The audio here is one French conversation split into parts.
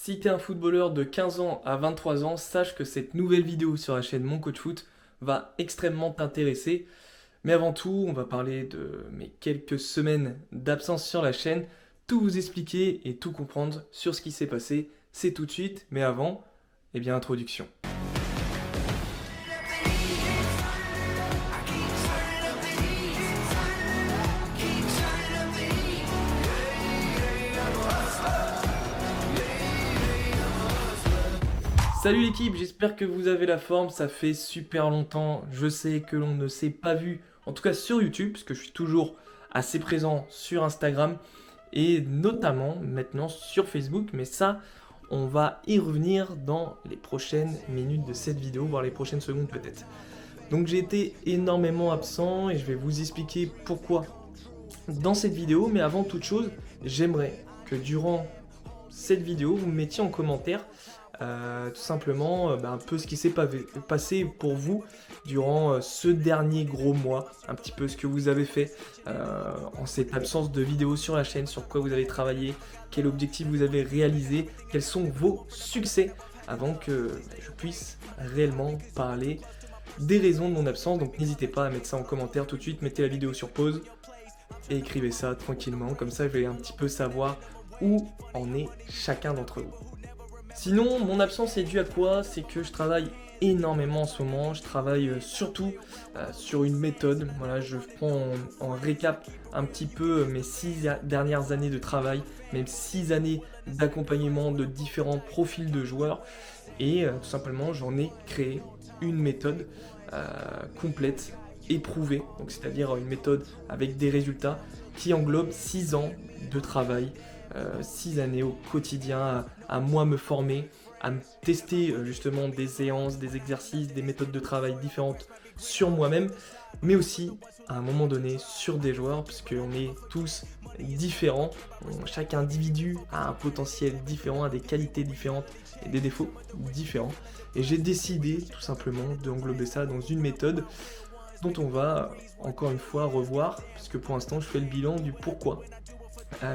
Si t'es un footballeur de 15 ans à 23 ans, sache que cette nouvelle vidéo sur la chaîne Mon Coach Foot va extrêmement t'intéresser. Mais avant tout, on va parler de mes quelques semaines d'absence sur la chaîne, tout vous expliquer et tout comprendre sur ce qui s'est passé. C'est tout de suite, mais avant, introduction. Salut l'équipe, j'espère que vous avez la forme, ça fait super longtemps, je sais que l'on ne s'est pas vu, en tout cas sur YouTube, parce que je suis toujours assez présent sur Instagram et notamment maintenant sur Facebook, mais ça, on va y revenir dans les prochaines minutes de cette vidéo, voire les prochaines secondes peut-être. Donc j'ai été énormément absent et je vais vous expliquer pourquoi dans cette vidéo, mais avant toute chose, j'aimerais que durant cette vidéo, vous me mettiez en commentaire tout simplement un peu ce qui s'est passé pour vous durant ce dernier gros mois, un petit peu ce que vous avez fait en cette absence de vidéos sur la chaîne, sur quoi vous avez travaillé, quel objectif vous avez réalisé, quels sont vos succès, avant que je puisse réellement parler des raisons de mon absence. Donc n'hésitez pas à mettre ça en commentaire tout de suite, mettez la vidéo sur pause et écrivez ça tranquillement, comme ça je vais un petit peu savoir où en est chacun d'entre vous. Sinon, mon absence est due à quoi? C'est que je travaille énormément en ce moment, je travaille surtout sur une méthode. Voilà, je prends en récap un petit peu mes 6 dernières années de travail, même 6 années d'accompagnement de différents profils de joueurs. Et tout simplement, j'en ai créé une méthode complète, éprouvée, donc c'est-à-dire une méthode avec des résultats qui englobe 6 ans de travail. 6 années au quotidien à moi me former, à me tester justement des séances, des exercices, des méthodes de travail différentes sur moi-même, mais aussi à un moment donné sur des joueurs, puisqu'on est tous différents, chaque individu a un potentiel différent, a des qualités différentes et des défauts différents, et j'ai décidé tout simplement d'englober ça dans une méthode dont on va encore une fois revoir, puisque pour l'instant je fais le bilan du pourquoi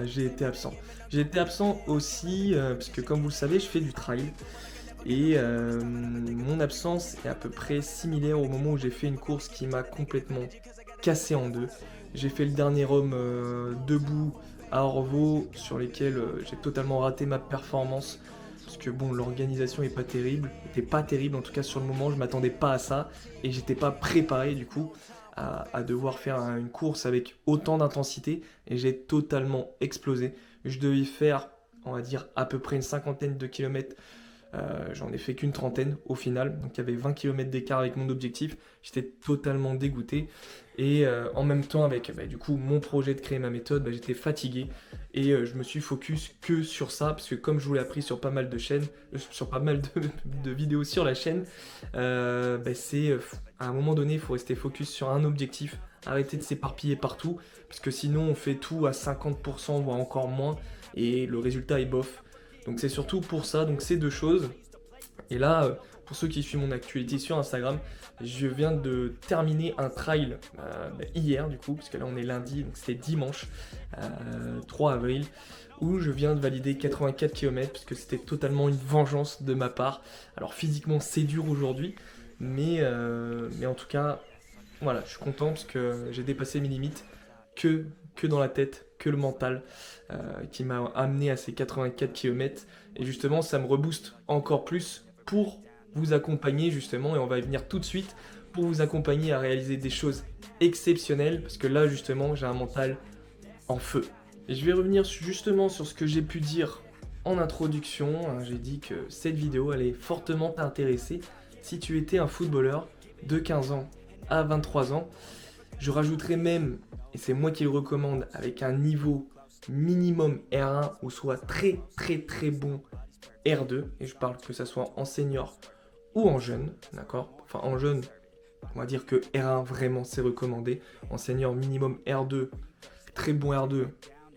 j'ai été absent. J'ai été absent aussi parce que comme vous le savez, je fais du trail. Et mon absence est à peu près similaire au moment où j'ai fait une course qui m'a complètement cassé en deux. J'ai fait le dernier homme debout à Orvaux sur lesquels j'ai totalement raté ma performance. Parce que bon, l'organisation était pas terrible en tout cas sur le moment, je m'attendais pas à ça et j'étais pas préparé du coup à devoir faire une course avec autant d'intensité et j'ai totalement explosé. Je devais faire, on va dire, à peu près une cinquantaine de kilomètres. J'en ai fait qu'une trentaine au final, donc il y avait 20 km d'écart avec mon objectif. J'étais totalement dégoûté et en même temps avec du coup mon projet de créer ma méthode, j'étais fatigué et je me suis focus que sur ça parce que comme je vous l'ai appris sur pas mal de chaînes, sur pas mal de vidéos sur la chaîne, c'est à un moment donné il faut rester focus sur un objectif, arrêter de s'éparpiller partout parce que sinon on fait tout à 50% voire encore moins et le résultat est bof. Donc c'est surtout pour ça, donc ces deux choses. Et là, pour ceux qui suivent mon actualité sur Instagram, je viens de terminer un trail hier du coup, parce que là on est lundi, donc c'était dimanche 3 avril, où je viens de valider 84 km, parce que c'était totalement une vengeance de ma part. Alors physiquement c'est dur aujourd'hui, mais en tout cas, voilà, je suis content parce que j'ai dépassé mes limites que dans la tête, que le mental, qui m'a amené à ces 84 km. Et justement, ça me rebooste encore plus pour vous accompagner justement, et on va y venir tout de suite, pour vous accompagner à réaliser des choses exceptionnelles, parce que là justement, j'ai un mental en feu. Et je vais revenir justement sur ce que j'ai pu dire en introduction. J'ai dit que cette vidéo allait fortement t'intéresser si tu étais un footballeur de 15 ans à 23 ans. Je rajouterai même, et c'est moi qui le recommande, avec un niveau minimum R1 ou soit très très très bon R2, et je parle que ça soit en senior ou en jeune, d'accord? Enfin en jeune, on va dire que R1 vraiment c'est recommandé, en senior minimum R2, très bon R2,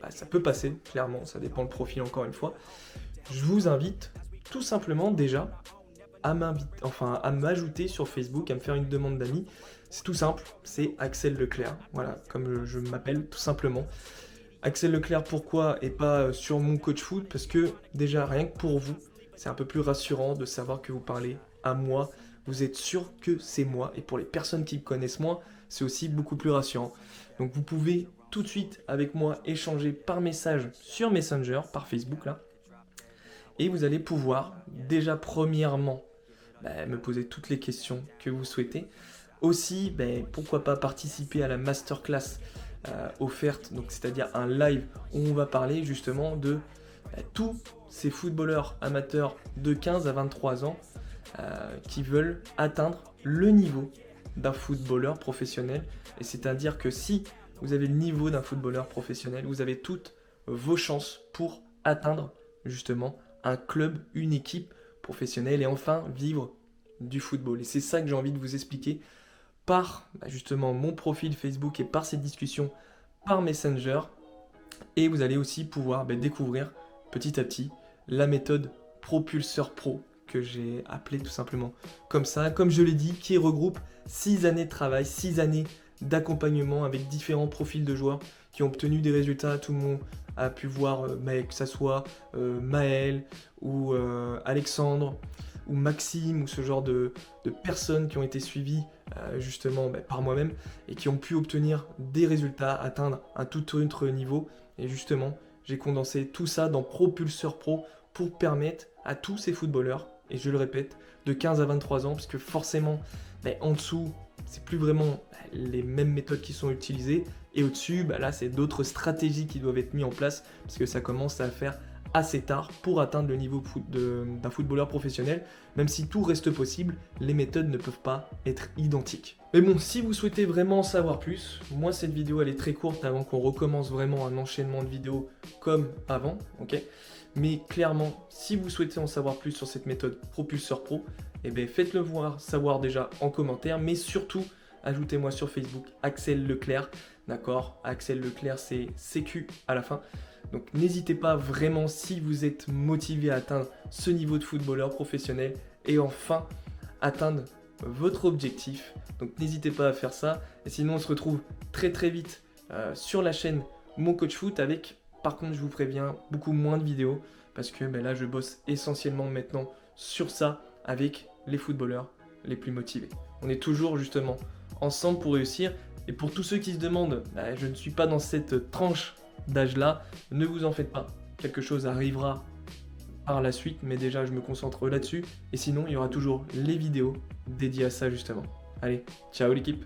ça peut passer, clairement, ça dépend le profil encore une fois. Je vous invite tout simplement déjà à m'ajouter sur Facebook, à me faire une demande d'amis. C'est tout simple, c'est Axel Leclerc, voilà, comme je m'appelle tout simplement. Axel Leclerc, pourquoi et pas sur mon coach foot? Parce que déjà, rien que pour vous, c'est un peu plus rassurant de savoir que vous parlez à moi. Vous êtes sûr que c'est moi. Et pour les personnes qui me connaissent moins, c'est aussi beaucoup plus rassurant. Donc vous pouvez tout de suite avec moi échanger par message sur Messenger, par Facebook là. Et vous allez pouvoir déjà premièrement me poser toutes les questions que vous souhaitez. Aussi, pourquoi pas participer à la masterclass offerte, donc c'est-à-dire un live où on va parler justement de tous ces footballeurs amateurs de 15 à 23 ans qui veulent atteindre le niveau d'un footballeur professionnel. Et c'est-à-dire que si vous avez le niveau d'un footballeur professionnel, vous avez toutes vos chances pour atteindre justement un club, une équipe professionnelle et enfin vivre du football. Et c'est ça que j'ai envie de vous expliquer par justement mon profil Facebook et par ces discussions par Messenger. Et vous allez aussi pouvoir découvrir petit à petit la méthode Propulseur Pro que j'ai appelée tout simplement comme ça, comme je l'ai dit, qui regroupe 6 années de travail, 6 années d'accompagnement avec différents profils de joueurs qui ont obtenu des résultats. Tout le monde a pu voir, que ça soit Maël ou Alexandre ou Maxime ou ce genre de personnes qui ont été suivies justement par moi-même et qui ont pu obtenir des résultats, atteindre un tout autre niveau. Et justement, j'ai condensé tout ça dans Propulseur Pro pour permettre à tous ces footballeurs, et je le répète, de 15 à 23 ans, parce que forcément, en dessous, c'est plus vraiment les mêmes méthodes qui sont utilisées, et au-dessus, là, c'est d'autres stratégies qui doivent être mises en place, parce que ça commence à faire assez tard pour atteindre le niveau d'un footballeur professionnel. Même si tout reste possible, les méthodes ne peuvent pas être identiques. Mais bon, si vous souhaitez vraiment en savoir plus, moi cette vidéo elle est très courte avant qu'on recommence vraiment un enchaînement de vidéos comme avant, ok? Mais clairement, si vous souhaitez en savoir plus sur cette méthode Propulseur Pro, faites-le voir, savoir déjà en commentaire, mais surtout, ajoutez-moi sur Facebook, Axel Leclerc, d'accord? Axel Leclerc, c'est CQ à la fin. Donc n'hésitez pas vraiment si vous êtes motivé à atteindre ce niveau de footballeur professionnel et enfin atteindre votre objectif. Donc n'hésitez pas à faire ça. Et sinon on se retrouve très très vite sur la chaîne Mon Coach Foot avec, par contre je vous préviens, beaucoup moins de vidéos parce que là je bosse essentiellement maintenant sur ça avec les footballeurs les plus motivés. On est toujours justement ensemble pour réussir. Et pour tous ceux qui se demandent, je ne suis pas dans cette tranche d'âge là, ne vous en faites pas, quelque chose arrivera par la suite, mais déjà je me concentre là-dessus, et sinon il y aura toujours les vidéos dédiées à ça justement. Allez, ciao l'équipe!